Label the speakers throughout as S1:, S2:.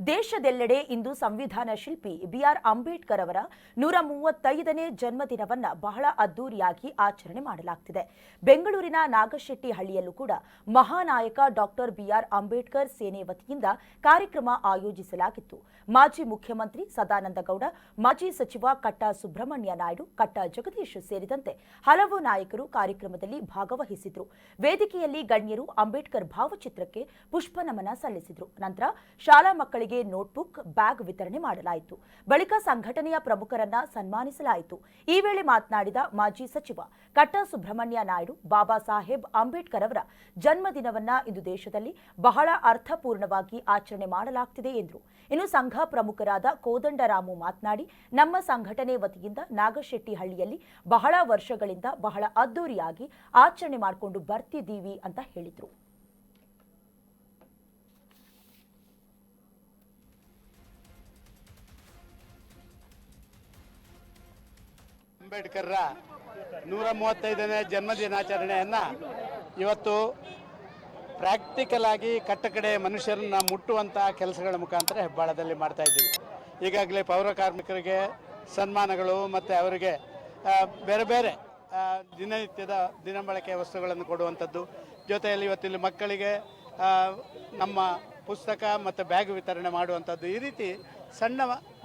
S1: ದೇಶದೆಲ್ಲೆಡೆ ಇಂದು ಸಂವಿಧಾನ ಶಿಲ್ಪಿ ಬಿಆರ್ ಅಂಬೇಡ್ಕರ್ ಅವರ 135ನೇ ಜನ್ಮದಿನವನ್ನ ಬಹಳ ಅದ್ದೂರಿಯಾಗಿ ಆಚರಣೆ ಮಾಡಲಾಗುತ್ತಿದೆ. ಬೆಂಗಳೂರಿನ ನಾಗಶೆಟ್ಟಿಹಳ್ಳಿಯಲ್ಲೂ ಕೂಡ ಮಹಾನಾಯಕ ಡಾಕ್ಟರ್ ಬಿಆರ್ ಅಂಬೇಡ್ಕರ್ ಸೇನೆ ವತಿಯಿಂದ ಕಾರ್ಯಕ್ರಮ ಆಯೋಜಿಸಲಾಗಿತ್ತು. ಮಾಜಿ ಮುಖ್ಯಮಂತ್ರಿ ಸದಾನಂದ ಗೌಡ, ಮಾಜಿ ಸಚಿವ ಕಟ್ಟಾ ಸುಬ್ರಹ್ಮಣ್ಯ ನಾಯ್ಡು, ಕಟ್ಟಾ ಜಗದೀಶ್ ಸೇರಿದಂತೆ ಹಲವು ನಾಯಕರು ಕಾರ್ಯಕ್ರಮದಲ್ಲಿ ಭಾಗವಹಿಸಿದ್ರು. ವೇದಿಕೆಯಲ್ಲಿ ಗಣ್ಯರು ಅಂಬೇಡ್ಕರ್ ಭಾವಚಿತ್ರಕ್ಕೆ ಪುಷ್ಪನಮನ ಸಲ್ಲಿಸಿದರು. ನಂತರ ಶಾಲಾ ಮಕ್ಕಳಿಗೆ ನೋಟ್ಬುಕ್, ಬ್ಯಾಗ್ ವಿತರಣೆ ಮಾಡಲಾಯಿತು. ಬಳಿಕ ಸಂಘಟನೆಯ ಪ್ರಮುಖರನ್ನ ಸನ್ಮಾನಿಸಲಾಯಿತು. ಈ ವೇಳೆ ಮಾತನಾಡಿದ ಮಾಜಿ ಸಚಿವ ಕಟ್ಟಾ ಸುಬ್ರಹ್ಮಣ್ಯ ನಾಯ್ಡು, ಬಾಬಾ ಸಾಹೇಬ್ ಅಂಬೇಡ್ಕರ್ ಅವರ ಜನ್ಮದಿನವನ್ನ ಇಂದು ದೇಶದಲ್ಲಿ ಬಹಳ ಅರ್ಥಪೂರ್ಣವಾಗಿ ಆಚರಣೆ ಮಾಡಲಾಗುತ್ತಿದೆ ಎಂದರು. ಇನ್ನು ಸಂಘ ಪ್ರಮುಖರಾದ ಕೋದಂಡರಾಮು ಮಾತನಾಡಿ, ನಮ್ಮ ಸಂಘಟನೆ ವತಿಯಿಂದ ನಾಗಶೆಟ್ಟಿಹಳ್ಳಿಯಲ್ಲಿ ಬಹಳ ವರ್ಷಗಳಿಂದ ಬಹಳ ಅದ್ದೂರಿಯಾಗಿ ಆಚರಣೆ ಮಾಡಿಕೊಂಡು ಬರ್ತಿದ್ದೀವಿ ಅಂತ ಹೇಳಿದರು.
S2: ಅಂಬೇಡ್ಕರ್ರ 135ನೇ ಜನ್ಮದಿನಾಚರಣೆಯನ್ನ ಇವತ್ತು ಪ್ರಾಕ್ಟಿಕಲ್ ಆಗಿ ಕಟ್ಟಕಡೆ ಮನುಷ್ಯರನ್ನ ಮುಟ್ಟುವಂಥ ಕೆಲಸಗಳ ಮುಖಾಂತರ ಹೆಬ್ಬಾಳದಲ್ಲಿ ಮಾಡ್ತಾ ಇದ್ದೀವಿ. ಈಗಾಗಲೇ ಪೌರ ಕಾರ್ಮಿಕರಿಗೆ ಸನ್ಮಾನಗಳು ಮತ್ತು ಅವರಿಗೆ ಬೇರೆ ಬೇರೆ ದಿನನಿತ್ಯದ ದಿನಬಳಕೆಯ ವಸ್ತುಗಳನ್ನು ಕೊಡುವಂಥದ್ದು, ಜೊತೆಯಲ್ಲಿ ಇವತ್ತಿಲ್ಲಿ ಮಕ್ಕಳಿಗೆ ನಮ್ಮ ಪುಸ್ತಕ ಮತ್ತು ಬ್ಯಾಗ್ ವಿತರಣೆ ಮಾಡುವಂಥದ್ದು, ಈ ರೀತಿ ಸಣ್ಣ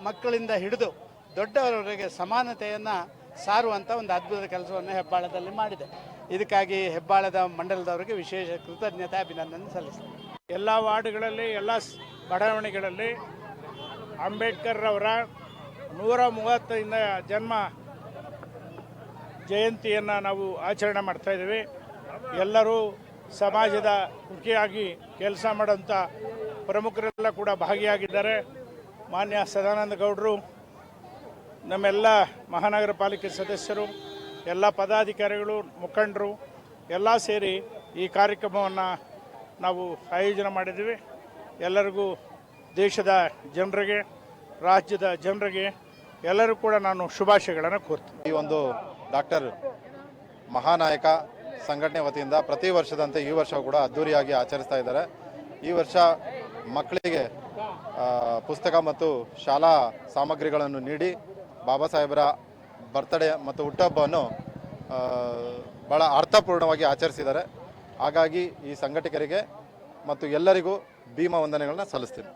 S2: ಮಕ್ಕಳಿಂದ ಹಿಡಿದು ದೊಡ್ಡವರವರೆಗೆ ಸಮಾನತೆಯನ್ನು ಸಾರುವಂಥ ಒಂದು ಅದ್ಭುತ ಕೆಲಸವನ್ನು ಹೆಬ್ಬಾಳದಲ್ಲಿ ಮಾಡಿದೆ. ಇದಕ್ಕಾಗಿ ಹೆಬ್ಬಾಳದ ಮಂಡಲದವರಿಗೆ ವಿಶೇಷ ಕೃತಜ್ಞತೆ, ಅಭಿನಂದನೆ ಸಲ್ಲಿಸ್ತೀನಿ.
S3: ಎಲ್ಲ ವಾರ್ಡ್ಗಳಲ್ಲಿ, ಎಲ್ಲ ಬಡಾವಣೆಗಳಲ್ಲಿ ಅಂಬೇಡ್ಕರ್ ಅವರ 135ನೇ ಜನ್ಮ ಜಯಂತಿಯನ್ನು ನಾವು ಆಚರಣೆ ಮಾಡ್ತಾಯಿದ್ದೀವಿ. ಎಲ್ಲರೂ ಸಮಾಜದ ಮುಖಿಯಾಗಿ ಕೆಲಸ ಮಾಡೋಂಥ ಪ್ರಮುಖರೆಲ್ಲ ಕೂಡ ಭಾಗಿಯಾಗಿದ್ದಾರೆ. ಮಾನ್ಯ ಸದಾನಂದ ಗೌಡರು, ನಮ್ಮೆಲ್ಲ ಮಹಾನಗರ ಪಾಲಿಕೆ ಸದಸ್ಯರು, ಎಲ್ಲ ಪದಾಧಿಕಾರಿಗಳು, ಮುಖಂಡರು ಎಲ್ಲ ಸೇರಿ ಈ ಕಾರ್ಯಕ್ರಮವನ್ನು ನಾವು ಆಯೋಜನೆ ಮಾಡಿದ್ದೀವಿ. ಎಲ್ಲರಿಗೂ, ದೇಶದ ಜನರಿಗೆ, ರಾಜ್ಯದ ಜನರಿಗೆ ಎಲ್ಲರೂ ಕೂಡ ನಾನು ಶುಭಾಶಯಗಳನ್ನು ಕೋರ್ತೀನಿ.
S4: ಈ ಒಂದು ಡಾಕ್ಟರ್ ಮಹಾನಾಯಕ ಸಂಘಟನೆ ವತಿಯಿಂದ ಪ್ರತಿ ವರ್ಷದಂತೆ ಈ ವರ್ಷ ಕೂಡ ಅದ್ದೂರಿಯಾಗಿ ಆಚರಿಸ್ತಾ ಇದ್ದಾರೆ. ಈ ವರ್ಷ ಮಕ್ಕಳಿಗೆ ಪುಸ್ತಕ ಮತ್ತು ಶಾಲಾ ಸಾಮಗ್ರಿಗಳನ್ನು ನೀಡಿ ಬಾಬಾ ಸಾಹೇಬರ ಬರ್ತ್ಡೇ ಮತ್ತು ಹುಟ್ಟುಹಬ್ಬವನ್ನು ಭಾಳ ಅರ್ಥಪೂರ್ಣವಾಗಿ ಆಚರಿಸಿದ್ದಾರೆ. ಹಾಗಾಗಿ ಈ ಸಂಘಟಕರಿಗೆ ಮತ್ತು ಎಲ್ಲರಿಗೂ ಭೀಮ ವಂದನೆಗಳನ್ನ ಸಲ್ಲಿಸ್ತೀನಿ.